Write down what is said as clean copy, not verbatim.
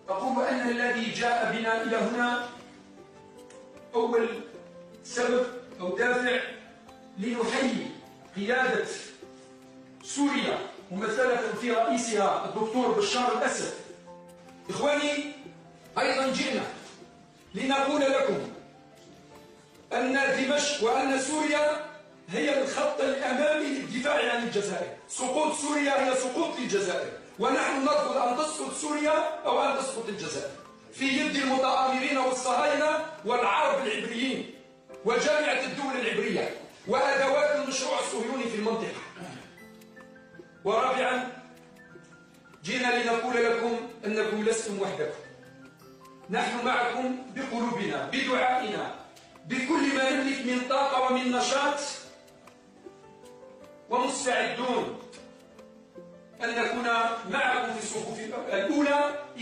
أقول أن الذي جاء بنا إلى هنا أول سبب أو دافع لنحيي قيادة سوريا ممثلة في رئيسها الدكتور بشار الأسد. إخواني، أيضا جئنا لنقول لكم أن دمشق وأن سوريا هي الخط الأمامي للدفاع عن الجزائر. سقوط سوريا هي سقوط للجزائر، ونحن نرفض أن تسقط سوريا أو أن تسقط الجزائر في يد المتآمرين والصهاينة والعرب العبريين وجامعة الدول العبرية وأدوات المشروع الصهيوني في المنطقة. ورابعا، جئنا لنقول لكم أنكم لستم وحدكم، نحن معكم بقلوبنا بدعائنا بكل ما نملك من طاقة ومن نشاط، ومستعدون أن نكون معكم في الصفوف الأولى